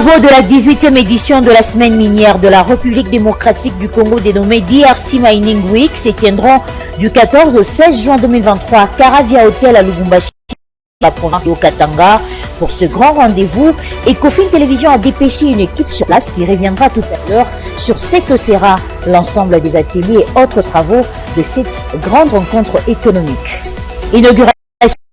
travaux de la 18e édition de la semaine minière de la République démocratique du Congo dénommée DRC Mining Week se tiendront du 14 au 16 juin 2023 à Caravia Hotel à Lubumbashi, la province de Haut-Katanga. Pour ce grand rendez-vous, Ecofin Télévision a dépêché une équipe sur place qui reviendra tout à l'heure sur ce que sera l'ensemble des ateliers et autres travaux de cette grande rencontre économique. Inauguration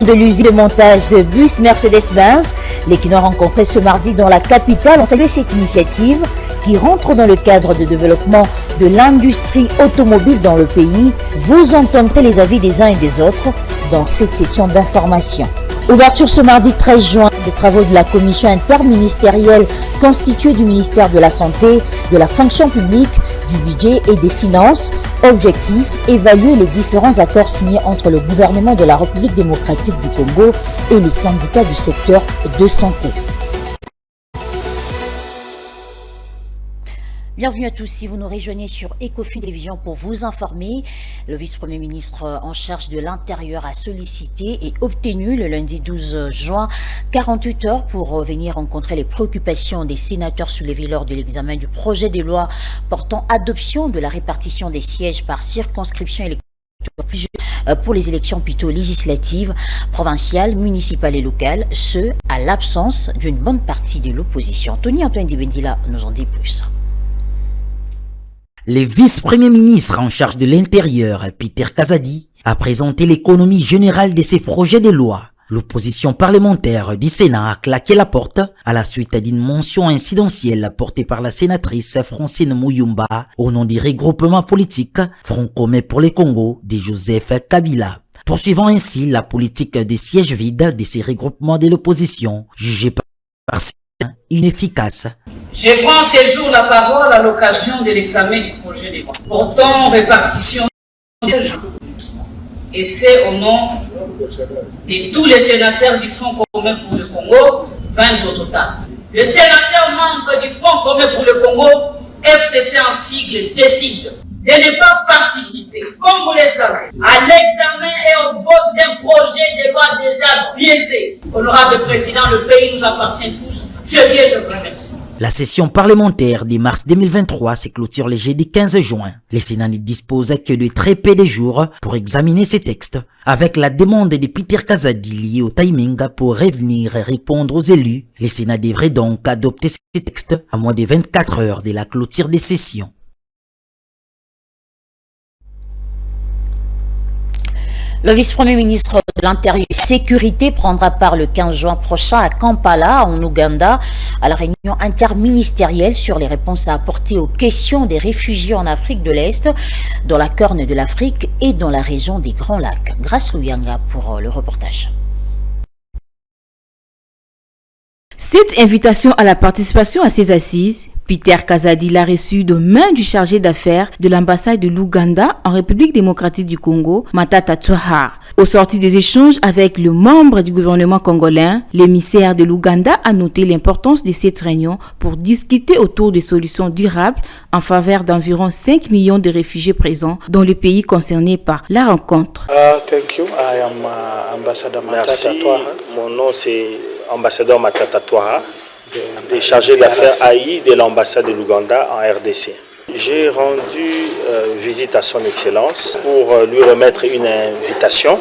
de l'usine de montage de bus Mercedes-Benz. Les qui nous ont rencontrés ce mardi dans la capitale ont salué cette initiative qui rentre dans le cadre de développement de l'industrie automobile dans le pays. Vous entendrez les avis des uns et des autres dans cette session d'information. Ouverture ce mardi 13 juin des travaux de la commission interministérielle constituée du ministère de la Santé, de la fonction publique, du budget et des finances. Objectif, évaluer les différents accords signés entre le gouvernement de la République démocratique du Congo et les syndicats du secteur de santé. Bienvenue à tous, si vous nous rejoignez sur Ecofin Télévision pour vous informer, le vice-premier ministre en charge de l'Intérieur a sollicité et obtenu le lundi 12 juin 48 heures pour venir rencontrer les préoccupations des sénateurs soulevées lors de l'examen du projet de loi portant adoption de la répartition des sièges par circonscription électorale pour les élections plutôt législatives, provinciales, municipales et locales, ce à l'absence d'une bonne partie de l'opposition. Tony Antoine Dibendila nous en dit plus. Le vice-premier ministre en charge de l'Intérieur, Peter Kazadi, a présenté l'économie générale de ses projets de loi. L'opposition parlementaire du Sénat a claqué la porte à la suite d'une mention incidentielle portée par la sénatrice Francine Muyumba au nom du regroupement politique Front commun pour le Congo de Joseph Kabila, poursuivant ainsi la politique des sièges vides de ces regroupements de l'opposition, jugés par certains inefficaces. Je prends ce jour la parole à l'occasion de l'examen du projet de loi portant répartition des gens. Et c'est au nom de tous les sénateurs du Front commun pour le Congo, 20 au total. Les sénateurs membres du Front commun pour le Congo, FCC en sigle, décident de ne pas participer, comme vous le savez, à l'examen et au vote d'un projet de loi déjà biaisé. Honorable Président, le pays nous appartient tous. Je vous remercie. La session parlementaire de mars 2023 se clôture le jeudi 15 juin. Le Sénat ne dispose que de très peu de jours pour examiner ces textes. Avec la demande de Peter Kazadi liée au timing pour revenir répondre aux élus, le Sénat devrait donc adopter ces textes à moins de 24 heures de la clôture des sessions. Le vice-premier ministre de l'Intérieur et Sécurité prendra part le 15 juin prochain à Kampala, en Ouganda, à la réunion interministérielle sur les réponses à apporter aux questions des réfugiés en Afrique de l'Est, dans la Corne de l'Afrique et dans la région des Grands Lacs. Grâce Louyanga pour le reportage. Cette invitation à la participation à ces assises, Peter Kazadi l'a reçue de main du chargé d'affaires de l'ambassade de l'Ouganda en République démocratique du Congo, Matata Tsoha. Au sorti des échanges avec le membre du gouvernement congolais, l'émissaire de l'Ouganda a noté l'importance de cette réunion pour discuter autour des solutions durables en faveur d'environ 5 millions de réfugiés présents dans le pays concerné par la rencontre. Thank you. I am Ambassador Matata Tsoha. Mon nom c'est Ambassadeur Matata Tsoha, le chargé d'affaires AI de l'ambassade de l'Ouganda en RDC. J'ai rendu visite à son Excellence pour lui remettre une invitation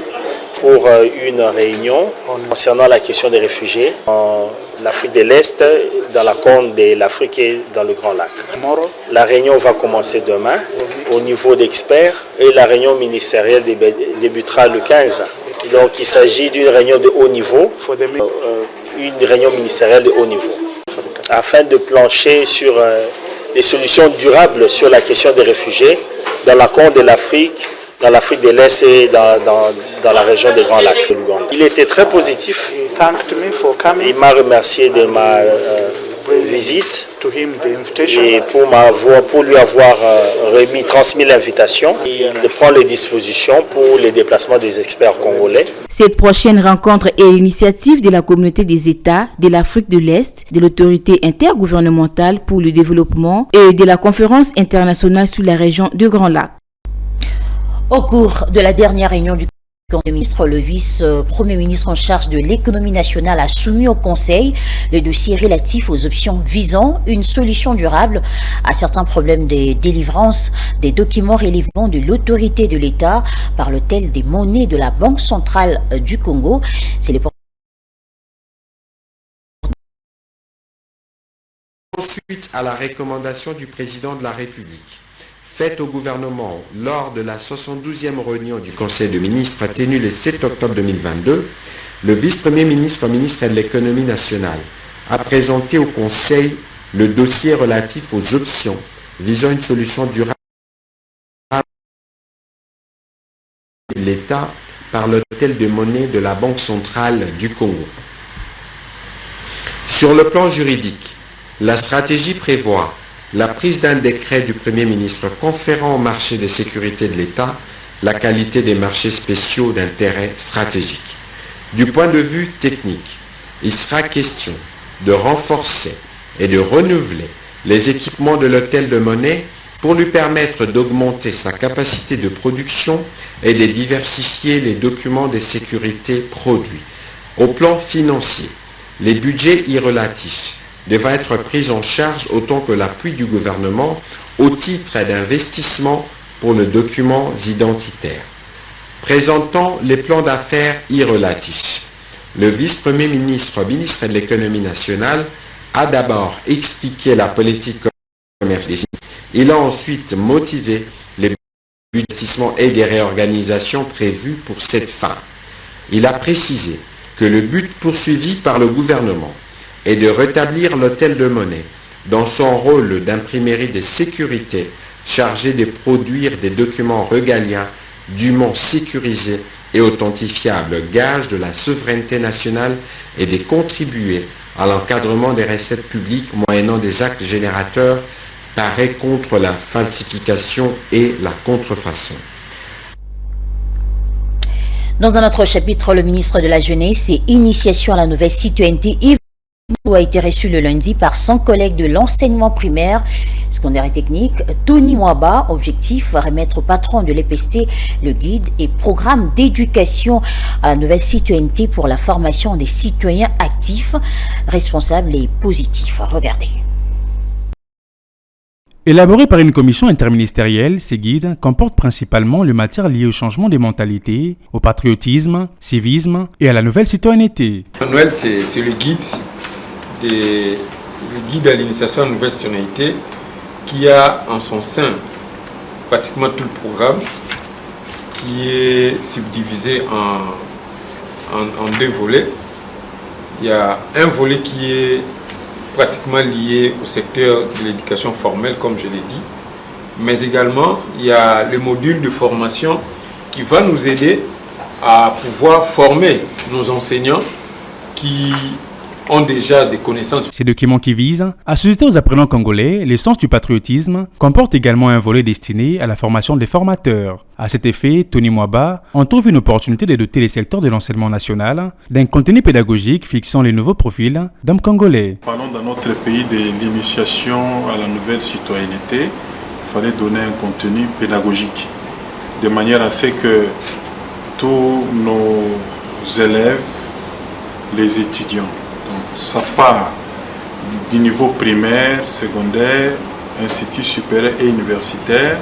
pour une réunion concernant la question des réfugiés en Afrique de l'Est, dans la Corne de l'Afrique et dans le Grand Lac. La réunion va commencer demain au niveau d'experts et la réunion ministérielle débutera le 15. Donc il s'agit d'une réunion de haut niveau, une réunion ministérielle de haut niveau, afin de plancher sur des solutions durables sur la question des réfugiés dans la Corne de l'Afrique, dans l'Afrique de l'Est et dans la région des Grands Lacs de l'Ouganda. Il était très positif. Il m'a remercié de ma visite et pour lui avoir transmis l'invitation et de prendre les dispositions pour les déplacements des experts congolais. Cette prochaine rencontre est l'initiative de la communauté des États de l'Afrique de l'Est, de l'autorité intergouvernementale pour le développement et de la conférence internationale sur la région de Grand Lac. Au cours de la dernière réunion du Le vice-premier ministre en charge de l'économie nationale a soumis au Conseil le dossier relatif aux options visant une solution durable à certains problèmes de délivrance des documents relevant de l'autorité de l'État par le tel des monnaies de la Banque centrale du Congo. C'est les Suite à la recommandation du président de la République faite au gouvernement lors de la 72e réunion du Conseil des ministres tenue le 7 octobre 2022, le vice-premier ministre, ministre de l'économie nationale, a présenté au Conseil le dossier relatif aux options visant une solution durable de l'État par l'hôtel de monnaie de la Banque centrale du Congo. Sur le plan juridique, la stratégie prévoit la prise d'un décret du Premier ministre conférant au marché de sécurité de l'État la qualité des marchés spéciaux d'intérêt stratégique. Du point de vue technique, il sera question de renforcer et de renouveler les équipements de l'hôtel de monnaie pour lui permettre d'augmenter sa capacité de production et de diversifier les documents de sécurité produits. Au plan financier, les budgets y relatifs devra être prise en charge autant que l'appui du gouvernement au titre d'investissement pour les documents identitaires. Présentant les plans d'affaires y relatifs, le vice-premier ministre, ministre de l'économie nationale, a d'abord expliqué la politique commerciale. Il a ensuite motivé les investissements et des réorganisations prévues pour cette fin. Il a précisé que le but poursuivi par le gouvernement et de rétablir l'hôtel de monnaie dans son rôle d'imprimerie de sécurité chargé de produire des documents régaliens dûment sécurisés et authentifiables, gage de la souveraineté nationale et de contribuer à l'encadrement des recettes publiques moyennant des actes générateurs paraît contre la falsification et la contrefaçon. Dans un autre chapitre, le ministre de la Jeunesse et Initiation à la nouvelle citoyenneté a été reçu le lundi par son collègue de l'enseignement primaire, secondaire et technique, Tony Mwaba. Objectif, remettre au patron de l'EPST le guide et programme d'éducation à la nouvelle citoyenneté pour la formation des citoyens actifs, responsables et positifs. Regardez. Élaboré par une commission interministérielle, ces guides comportent principalement les matières liées au changement des mentalités, au patriotisme, civisme et à la nouvelle citoyenneté. Noël, c'est le guide à l'initiation à la nouvelle citoyenneté qui a en son sein pratiquement tout le programme qui est subdivisé en deux volets. Il y a un volet qui est pratiquement lié au secteur de l'éducation formelle, comme je l'ai dit, mais également il y a le module de formation qui va nous aider à pouvoir former nos enseignants qui ont déjà des connaissances. Ces documents qui visent à susciter aux apprenants congolais l'essence du patriotisme comportent également un volet destiné à la formation des formateurs. À cet effet, Tony Mwaba en trouve une opportunité de doter les secteurs de l'enseignement national d'un contenu pédagogique fixant les nouveaux profils d'hommes congolais. Parlons dans notre pays de l'initiation à la nouvelle citoyenneté. Il fallait donner un contenu pédagogique de manière à ce que tous nos élèves, les étudiants, ça part du niveau primaire, secondaire, institut supérieur et universitaire,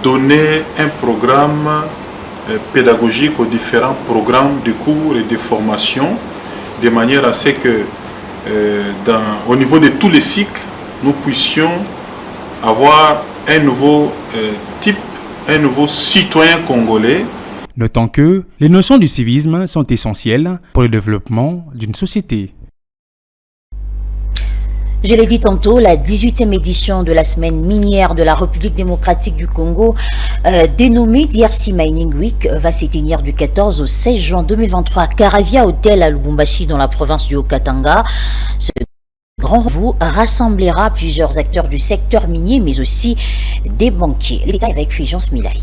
donner un programme pédagogique aux différents programmes de cours et de formation, de manière à ce que au niveau de tous les cycles, nous puissions avoir un nouveau type, un nouveau citoyen congolais. Notons que les notions du civisme sont essentielles pour le développement d'une société. Je l'ai dit tantôt, la 18e édition de la semaine minière de la République démocratique du Congo, dénommée DRC Mining Week, va se tenir du 14 au 16 juin 2023 à Caravia Hotel à Lubumbashi dans la province du Haut-Katanga. Ce grand rendez-vous rassemblera plusieurs acteurs du secteur minier, mais aussi des banquiers. Les détails avec Fulgence Milaï.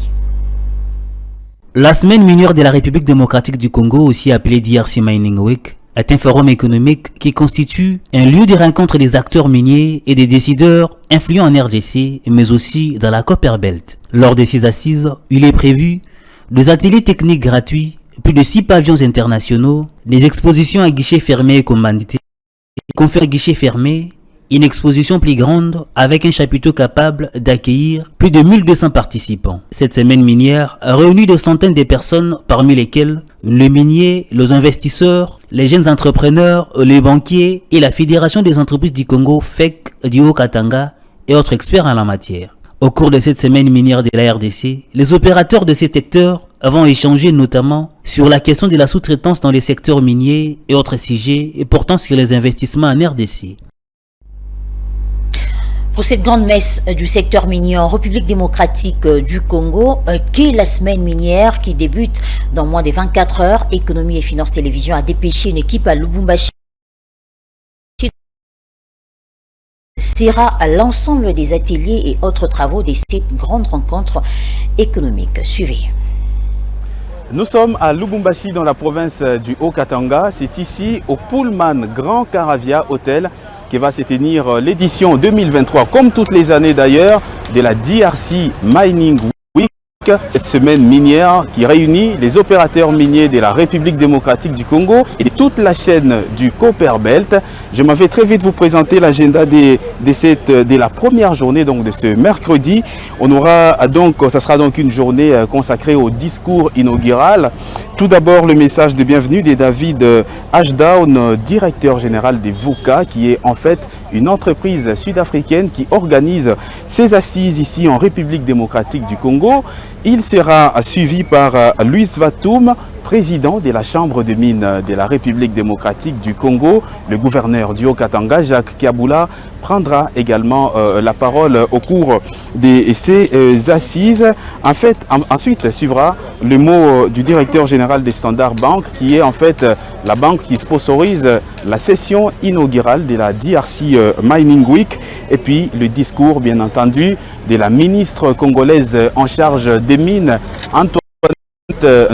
La semaine minière de la République démocratique du Congo, aussi appelée DRC Mining Week, est un forum économique qui constitue un lieu de rencontre des acteurs miniers et des décideurs influents en RDC, mais aussi dans la Copperbelt. Lors de ces assises, il est prévu Des ateliers techniques gratuits, plus de 6 pavillons internationaux, des expositions à guichets fermés et commandités, des conférences à guichets fermés, une exposition plus grande avec un chapiteau capable d'accueillir plus de 1200 participants. Cette semaine minière a réuni de centaines de personnes, parmi lesquelles les miniers, les investisseurs, les jeunes entrepreneurs, les banquiers et la Fédération des entreprises du Congo, FEC, du Haut-Katanga et autres experts en la matière. Au cours de cette semaine minière de la RDC, les opérateurs de ces secteurs vont échanger notamment sur la question de la sous-traitance dans les secteurs miniers et autres sujets portant sur les investissements en RDC. Pour cette grande messe du secteur minier en République démocratique du Congo, qu'est la semaine minière qui débute dans moins de 24 heures, Économie et Finances Télévision a dépêché une équipe à Lubumbashi. Sera à l'ensemble des ateliers et autres travaux de cette grande rencontre économique. Suivez. Nous sommes à Lubumbashi dans la province du Haut-Katanga. C'est ici au Pullman Grand Caravia Hotel qui va se tenir l'édition 2023, comme toutes les années d'ailleurs, de la DRC Mining Week, cette semaine minière qui réunit les opérateurs miniers de la République démocratique du Congo et de toute la chaîne du Copperbelt. Je m'en vais très vite vous présenter l'agenda de la première journée, donc de ce mercredi. Ça sera donc une journée consacrée au discours inaugural. Tout d'abord, le message de bienvenue de David Ashdown, directeur général des VUCA, qui est en fait une entreprise sud-africaine qui organise ses assises ici en République démocratique du Congo. Il sera suivi par Louis Vatoum, président de la Chambre des mines de la République démocratique du Congo. Le gouverneur du Haut-Katanga, Jacques Kiaboula, prendra également la parole au cours de ces assises. En fait, ensuite suivra le mot du directeur général des Standard Bank, qui est en fait la banque qui sponsorise la session inaugurale de la DRC Mining Week. Et puis le discours, bien entendu, de la ministre congolaise en charge des mines, Antoine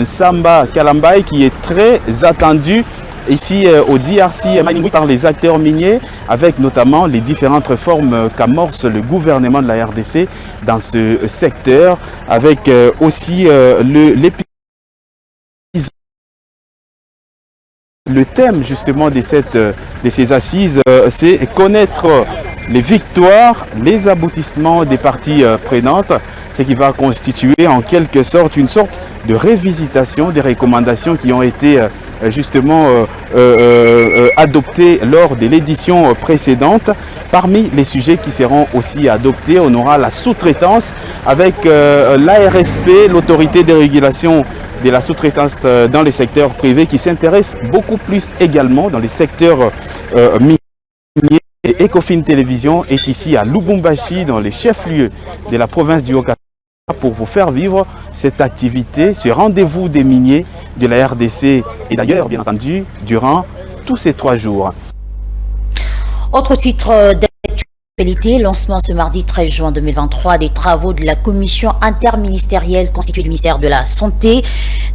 Samba Kalambay, qui est très attendu ici au DRC Mining Week par les acteurs miniers, avec notamment les différentes réformes qu'amorce le gouvernement de la RDC dans ce secteur, avec aussi le thème justement de ces assises, c'est connaître les victoires, les aboutissements des parties prenantes, ce qui va constituer en quelque sorte une sorte de révisitation des recommandations qui ont été justement adoptées lors de l'édition précédente. Parmi les sujets qui seront aussi adoptés, on aura la sous-traitance avec l'ARSP, l'autorité de régulation de la sous-traitance dans les secteurs privés, qui s'intéresse beaucoup plus également dans les secteurs miniers. Et Ecofin Télévision est ici à Lubumbashi, dans les chefs-lieux de la province du Haut-Katanga, pour vous faire vivre cette activité, ce rendez-vous des miniers de la RDC et d'ailleurs, bien entendu, durant tous ces 3 jours. Autre titre d'actualité, lancement ce mardi 13 juin 2023 des travaux de la commission interministérielle constituée du ministère de la Santé,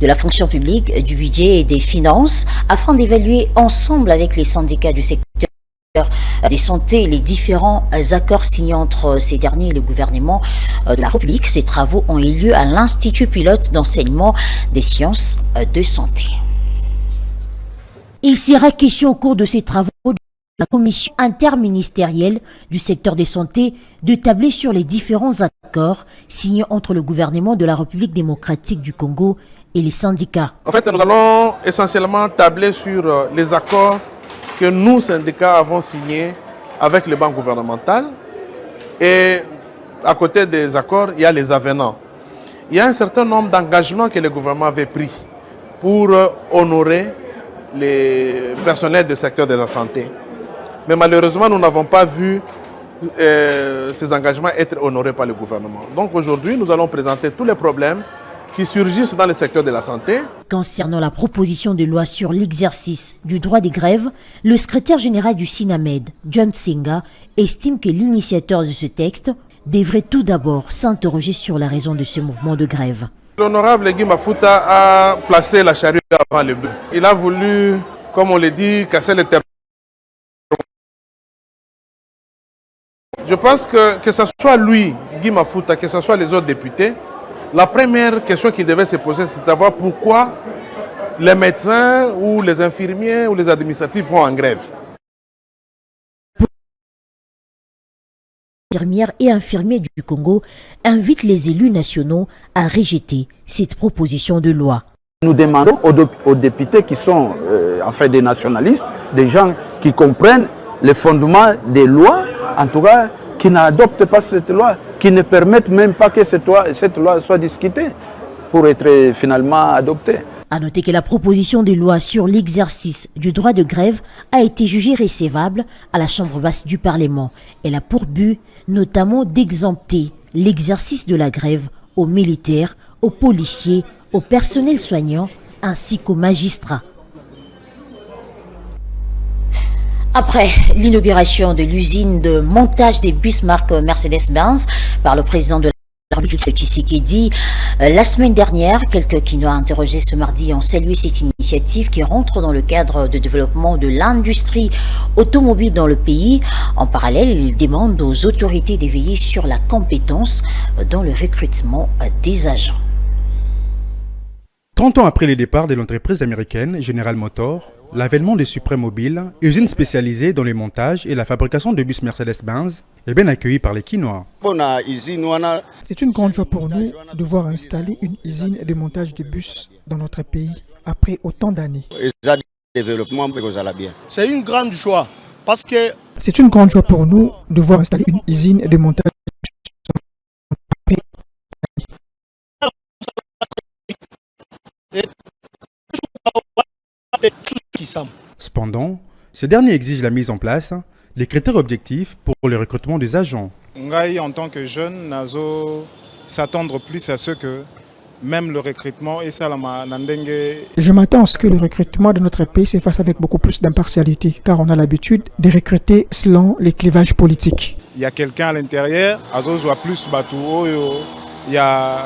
de la fonction publique, du budget et des finances, afin d'évaluer ensemble avec les syndicats du secteur des santé, les différents accords signés entre ces derniers et le gouvernement de la République. Ces travaux ont eu lieu à l'Institut pilote d'enseignement des sciences de santé. Il sera question au cours de ces travaux de la commission interministérielle du secteur des santé de tabler sur les différents accords signés entre le gouvernement de la République démocratique du Congo et les syndicats. En fait, nous allons essentiellement tabler sur les accords que nous, syndicats, avons signé avec les banques gouvernementales. Et à côté des accords, il y a les avenants. Il y a un certain nombre d'engagements que le gouvernement avait pris pour honorer les personnels du secteur de la santé. Mais malheureusement, nous n'avons pas vu ces engagements être honorés par le gouvernement. Donc aujourd'hui, nous allons présenter tous les problèmes qui surgissent dans le secteur de la santé. Concernant la proposition de loi sur l'exercice du droit des grèves, le secrétaire général du SINAMED, John Senga, estime que l'initiateur de ce texte devrait tout d'abord s'interroger sur la raison de ce mouvement de grève. L'honorable Guy Mafuta a placé la charrue avant le bœuf. Il a voulu, comme on le dit, casser les terres. Je pense que ce soit lui, Guy Mafuta, que ce soit les autres députés, La première question qu'il devait se poser, c'est de savoir pourquoi les médecins ou les infirmiers ou les administratifs vont en grève. Infirmières et infirmiers du Congo invitent les élus nationaux à rejeter cette proposition de loi. Nous demandons aux députés qui sont en fait des nationalistes, des gens qui comprennent les fondements des lois, en tout cas qui n'adoptent pas cette loi, qui ne permettent même pas que cette loi soit discutée pour être finalement adoptée. À noter que la proposition de loi sur l'exercice du droit de grève a été jugée recevable à la Chambre basse du Parlement. Elle a pour but notamment d'exempter l'exercice de la grève aux militaires, aux policiers, au personnel soignant ainsi qu'aux magistrats. Après l'inauguration de l'usine de montage des bus marque Mercedes-Benz par le président de la République Tshisekedi, la semaine dernière, quelques Kinois interrogés ce mardi ont salué cette initiative qui rentre dans le cadre de développement de l'industrie automobile dans le pays. En parallèle, ils demandent aux autorités de veiller sur la compétence dans le recrutement des agents. 30 ans après le départ de l'entreprise américaine General Motors, l'avènement de Supreme Mobile, usine spécialisée dans le montage et la fabrication de bus Mercedes-Benz, est bien accueilli par les Kinois. C'est une grande joie pour nous de voir installer une usine de montage de bus dans notre pays après autant d'années. C'est une grande joie parce que... C'est une grande joie pour nous de voir installer une usine de montage de bus Cependant, ce dernier exige la mise en place des critères objectifs pour le recrutement des agents. En tant que jeune, nazo s'attendre plus à ce que même le recrutement et ça Je m'attends à ce que le recrutement de notre pays se fasse avec beaucoup plus d'impartialité, car on a l'habitude de recruter selon les clivages politiques. Il y a quelqu'un à l'intérieur, Azo soit plus bateau, il y a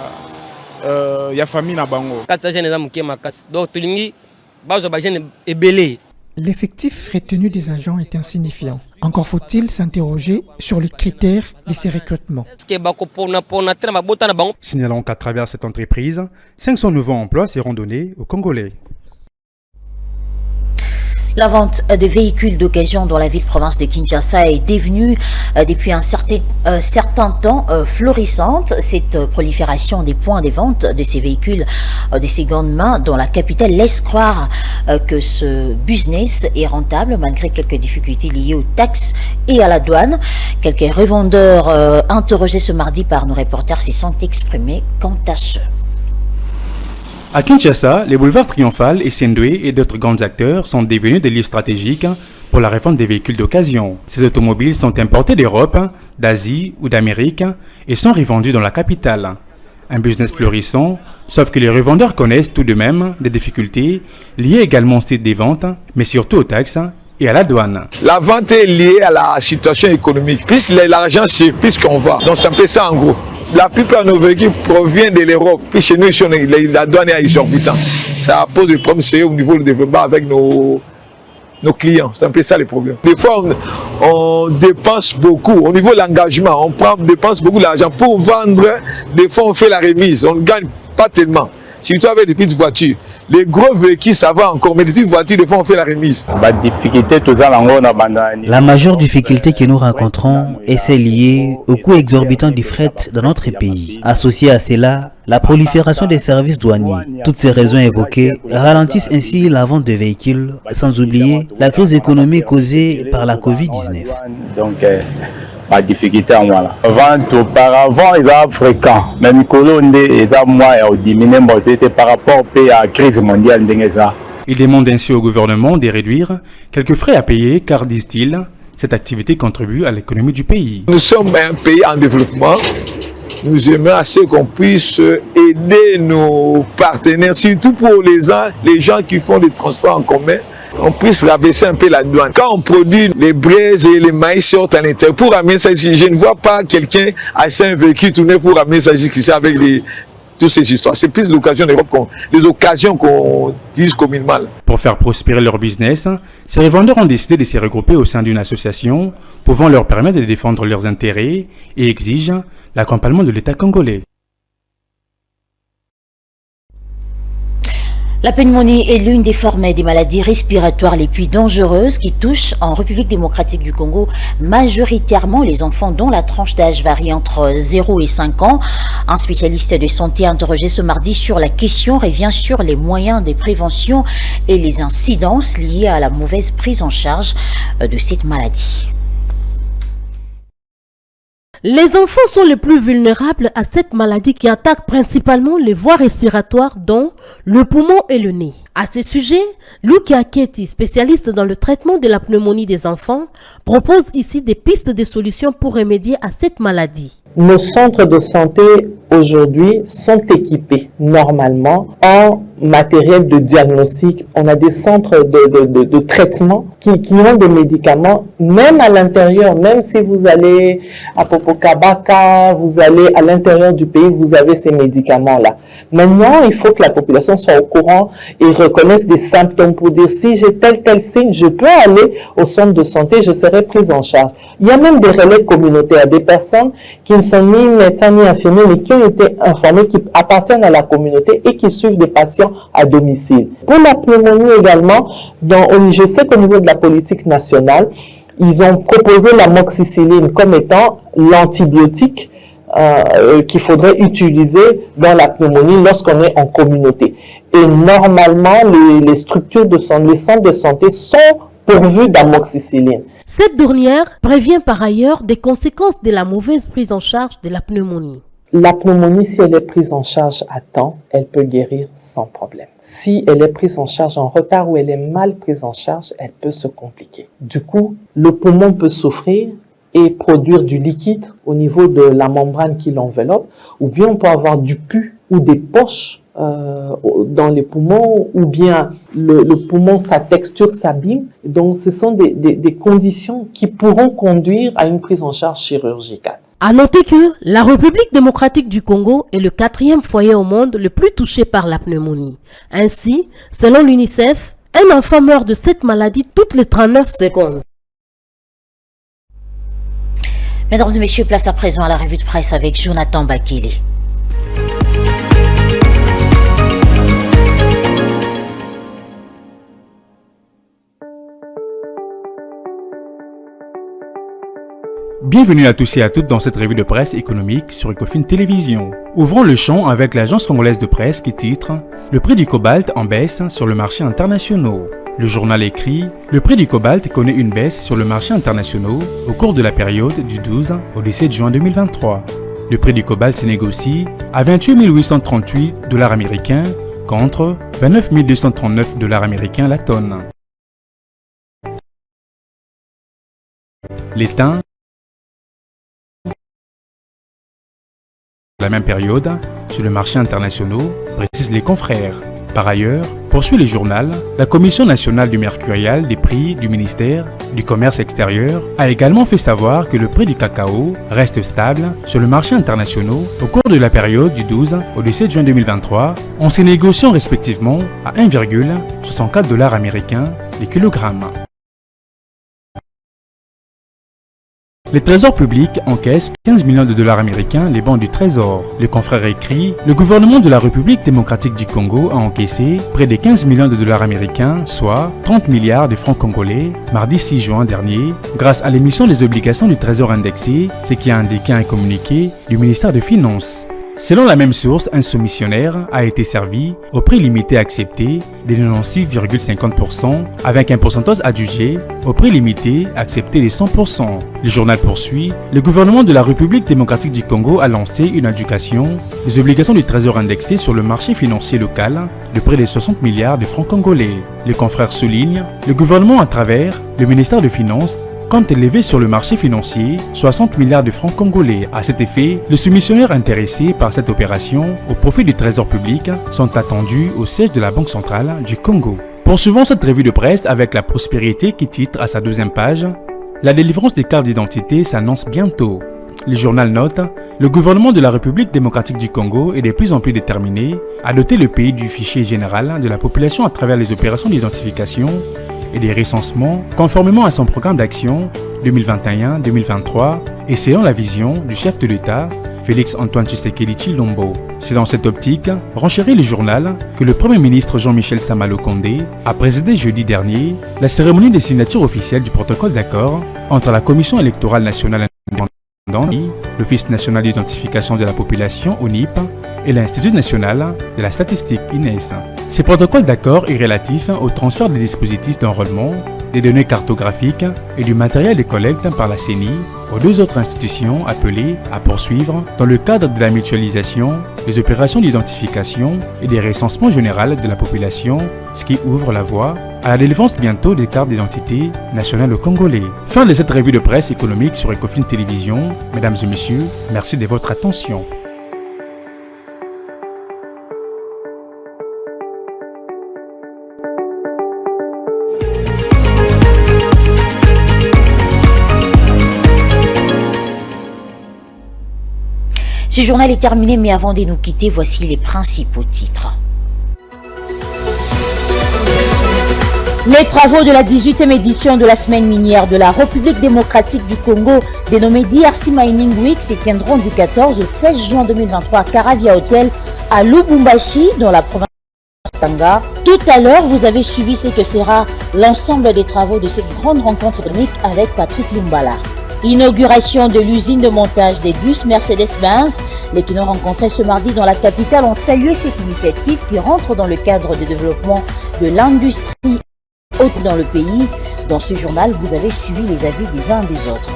famille à Bango. L'effectif retenu des agents est insignifiant. Encore faut-il s'interroger sur les critères de ces recrutements. Signalons qu'à travers cette entreprise, 500 nouveaux emplois seront donnés aux Congolais. La vente de véhicules d'occasion dans la ville-province de Kinshasa est devenue depuis un certain temps florissante. Cette prolifération des points de vente de ces véhicules de seconde main dans la capitale laisse croire que ce business est rentable malgré quelques difficultés liées aux taxes et à la douane. Quelques revendeurs interrogés ce mardi par nos reporters s'y sont exprimés quant à ce. À Kinshasa, les boulevards Triomphal et Sendoué et d'autres grands acteurs sont devenus des lieux stratégiques pour la revente des véhicules d'occasion. Ces automobiles sont importés d'Europe, d'Asie ou d'Amérique et sont revendus dans la capitale. Un business florissant, sauf que les revendeurs connaissent tout de même des difficultés liées également au site des ventes, mais surtout aux taxes et à la douane. La vente est liée à la situation économique. Plus l'argent, c'est plus qu'on va. Donc c'est un peu ça en gros. La plupart de nos véhicules proviennent de l'Europe. Puis chez nous, la douane est exorbitante. Ça pose des problèmes sérieux au niveau du développement avec nos clients. C'est un peu ça les problèmes. Des fois, on dépense beaucoup. Au niveau de l'engagement, on dépense beaucoup d'argent pour vendre. Des fois, on fait la remise. On ne gagne pas tellement. Surtout avec des petites voitures. Les gros véhicules, ça va encore, mais les petites voitures, des fois, on fait la remise. La majeure difficulté que nous rencontrons est celle liée au coût exorbitant du fret dans notre pays. Associé à cela, la prolifération des services douaniers. Toutes ces raisons évoquées ralentissent ainsi la vente de véhicules, sans oublier la crise économique causée par la Covid-19. Pas de difficulté en moi là. Vente auparavant, ils étaient fréquents. Même Colonde, ils étaient moins diminué par rapport à la crise mondiale. Ils demandent ainsi au gouvernement de réduire quelques frais à payer car, disent-ils, cette activité contribue à l'économie du pays. Nous sommes un pays en développement. Nous aimons assez qu'on puisse aider nos partenaires, surtout pour les gens qui font des transports en commun. On puisse rabaisser un peu la douane. Quand on produit les braises et les maïs sortent à l'intérieur, pour ramener ça ici, je ne vois pas quelqu'un acheter un véhicule tourner pour ramener ça ici avec toutes ces histoires. C'est plus les occasions qu'on dise communément. Pour faire prospérer leur business, ces revendeurs ont décidé de se regrouper au sein d'une association pouvant leur permettre de défendre leurs intérêts et exigent l'accompagnement de l'État congolais. La pneumonie est l'une des formes des maladies respiratoires les plus dangereuses qui touchent en République démocratique du Congo majoritairement les enfants dont la tranche d'âge varie entre 0 et 5 ans. Un spécialiste de santé interrogé ce mardi sur la question revient sur les moyens de prévention et les incidences liées à la mauvaise prise en charge de cette maladie. Les enfants sont les plus vulnérables à cette maladie qui attaque principalement les voies respiratoires dont le poumon et le nez. À ce sujet, Luki Aketi, spécialiste dans le traitement de la pneumonie des enfants, propose ici des pistes de solutions pour remédier à cette maladie. Nos centres de santé aujourd'hui sont équipés normalement en matériel de diagnostic. On a des centres de traitement qui ont des médicaments, même à l'intérieur, même si vous allez à Popokabaka, vous allez à l'intérieur du pays, vous avez ces médicaments-là. Maintenant, il faut que la population soit au courant et reconnaisse des symptômes pour dire si j'ai tel signe, je peux aller au centre de santé, je serai prise en charge. Il y a même des relais communautaires, des personnes qui ne sont ni médecins ni infirmiers, mais qui ont été informés, qui appartiennent à la communauté et qui suivent des patients à domicile. Pour la pneumonie également, je sais qu'au niveau de la politique nationale, ils ont proposé l'amoxicilline comme étant l'antibiotique qu'il faudrait utiliser dans la pneumonie lorsqu'on est en communauté. Et normalement, les structures de santé, les centres de santé sont pourvus d'amoxicilline. Cette dernière prévient par ailleurs des conséquences de la mauvaise prise en charge de la pneumonie. La pneumonie, si elle est prise en charge à temps, elle peut guérir sans problème. Si elle est prise en charge en retard ou elle est mal prise en charge, elle peut se compliquer. Du coup, le poumon peut souffrir et produire du liquide au niveau de la membrane qui l'enveloppe, ou bien on peut avoir du pus ou des poches dans les poumons, ou bien le poumon, sa texture s'abîme. Donc ce sont des conditions qui pourront conduire à une prise en charge chirurgicale. À noter que la République démocratique du Congo est le 4e foyer au monde le plus touché par la pneumonie. Ainsi, selon l'UNICEF, un enfant meurt de cette maladie toutes les 39 secondes. Mesdames et messieurs, place à présent à la revue de presse avec Jonathan Bakele. Bienvenue à tous et à toutes dans cette revue de presse économique sur Ecofin Télévision. Ouvrons le champ avec l'agence congolaise de presse qui titre « Le prix du cobalt en baisse sur le marché international ». Le journal écrit « Le prix du cobalt connaît une baisse sur le marché international au cours de la période du 12 au 17 juin 2023. Le prix du cobalt se négocie à 28 838 $ américains contre 29 239 $ américains la tonne. L'étain la même période sur le marché international, précisent les confrères. Par ailleurs, poursuit le journal, la Commission nationale du mercurial des prix du ministère du Commerce extérieur a également fait savoir que le prix du cacao reste stable sur le marché international au cours de la période du 12 au 17 juin 2023, en se négociant respectivement à 1,64 $ américains les kilogrammes. Les trésors publics encaissent 15 millions de dollars américains les bons du trésor. Le confrère écrit « Le gouvernement de la République démocratique du Congo a encaissé près de 15 millions de dollars américains, soit 30 milliards de francs congolais, mardi 6 juin dernier, grâce à l'émission des obligations du trésor indexé, ce qui a indiqué un communiqué du ministère des Finances. » Selon la même source, un soumissionnaire a été servi au prix limité accepté de 96,50% avec un pourcentage adjugé au prix limité accepté de 100%. Le journal poursuit, le gouvernement de la République démocratique du Congo a lancé une adjudication des obligations du trésor indexé sur le marché financier local de près de 60 milliards de francs congolais. Les confrères soulignent, le gouvernement à travers le ministère des Finances compte élevé sur le marché financier 60 milliards de francs congolais. À cet effet, les soumissionnaires intéressés par cette opération au profit du trésor public sont attendus au siège de la Banque centrale du Congo. Poursuivons cette revue de presse avec la prospérité qui titre à sa 12e page « La délivrance des cartes d'identité s'annonce bientôt ». Le journal note « Le gouvernement de la République démocratique du Congo est de plus en plus déterminé à doter le pays du fichier général de la population à travers les opérations d'identification et des recensements conformément à son programme d'action 2021-2023 et selon la vision du chef de l'État Félix-Antoine Tshisekedi Tshilombo. C'est dans cette optique, renchérit le journal, que le Premier ministre Jean-Michel Samalo Kondé a présidé jeudi dernier la cérémonie de signature officielle du protocole d'accord entre la Commission électorale nationale indépendante, l'Office national d'identification de la population ONIP et l'Institut national de la statistique INES. Ce protocole d'accord est relatif au transfert des dispositifs d'enrôlement, des données cartographiques et du matériel de collecte par la CENI aux deux autres institutions appelées à poursuivre dans le cadre de la mutualisation des opérations d'identification et des recensements généraux de la population, ce qui ouvre la voie à la délivrance bientôt des cartes d'identité nationales au Congolais. Fin de cette revue de presse économique sur Ecofin Télévision. Mesdames et messieurs, merci de votre attention. Ce journal est terminé, mais avant de nous quitter, voici les principaux titres. Les travaux de la 18e édition de la semaine minière de la République démocratique du Congo, dénommée DRC Mining Week, se tiendront du 14 au 16 juin 2023 à Caravia Hotel à Lubumbashi, dans la province de Katanga. Tout à l'heure, vous avez suivi ce que sera l'ensemble des travaux de cette grande rencontre économique avec Patrick Lumbala. Inauguration de l'usine de montage des bus Mercedes-Benz. Les qui nous ont rencontrés ce mardi dans la capitale ont salué cette initiative qui rentre dans le cadre du développement de l'industrie haute dans le pays. Dans ce journal, vous avez suivi les avis des uns et des autres.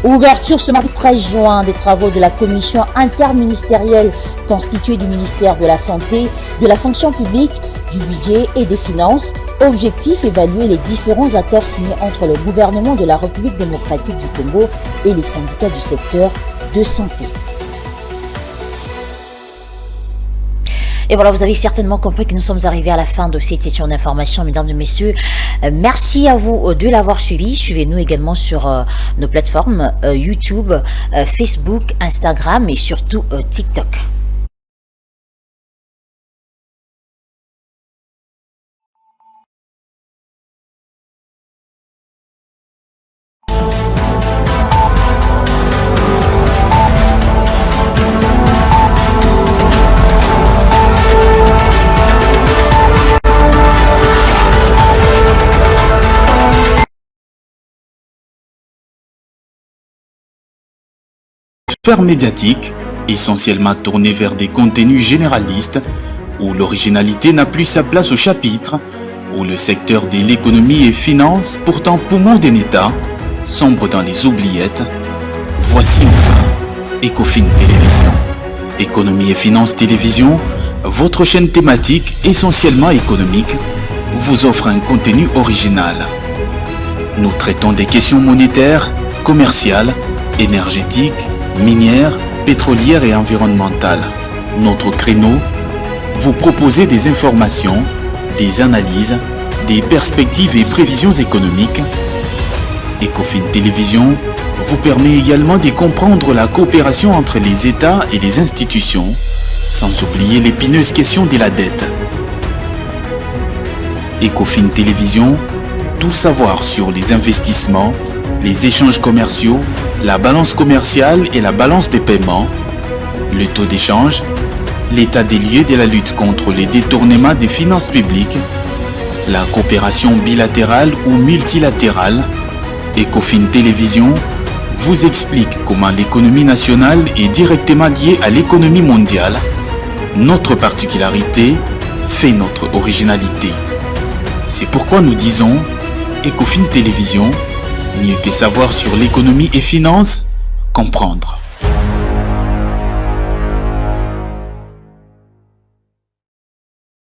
Ouverture ce mardi 13 juin des travaux de la commission interministérielle constituée du ministère de la Santé, de la fonction publique, du budget et des finances. Objectif, évaluer les différents accords signés entre le gouvernement de la République démocratique du Congo et les syndicats du secteur de santé. Et voilà, vous avez certainement compris que nous sommes arrivés à la fin de cette session d'information, mesdames et messieurs. Merci à vous de l'avoir suivi. Suivez-nous également sur nos plateformes YouTube, Facebook, Instagram et surtout TikTok. Sphère médiatique, essentiellement tournée vers des contenus généralistes, où l'originalité n'a plus sa place au chapitre, où le secteur de l'économie et finance, pourtant poumon d'un État, sombre dans les oubliettes. Voici enfin Ecofin Télévision. Économie et finance télévision, votre chaîne thématique essentiellement économique, vous offre un contenu original. Nous traitons des questions monétaires, commerciales, énergétiques, minière, pétrolière et environnementale. Notre créneau, vous proposer des informations, des analyses, des perspectives et prévisions économiques. Ecofin Télévision vous permet également de comprendre la coopération entre les États et les institutions, sans oublier l'épineuse question de la dette. Ecofin Télévision, tout savoir sur les investissements, les échanges commerciaux, la balance commerciale et la balance des paiements, le taux d'échange, l'état des lieux de la lutte contre les détournements des finances publiques, la coopération bilatérale ou multilatérale. Ecofin Télévision vous explique comment l'économie nationale est directement liée à l'économie mondiale. Notre particularité fait notre originalité. C'est pourquoi nous disons Ecofin Télévision, mieux que savoir sur l'économie et finances, comprendre.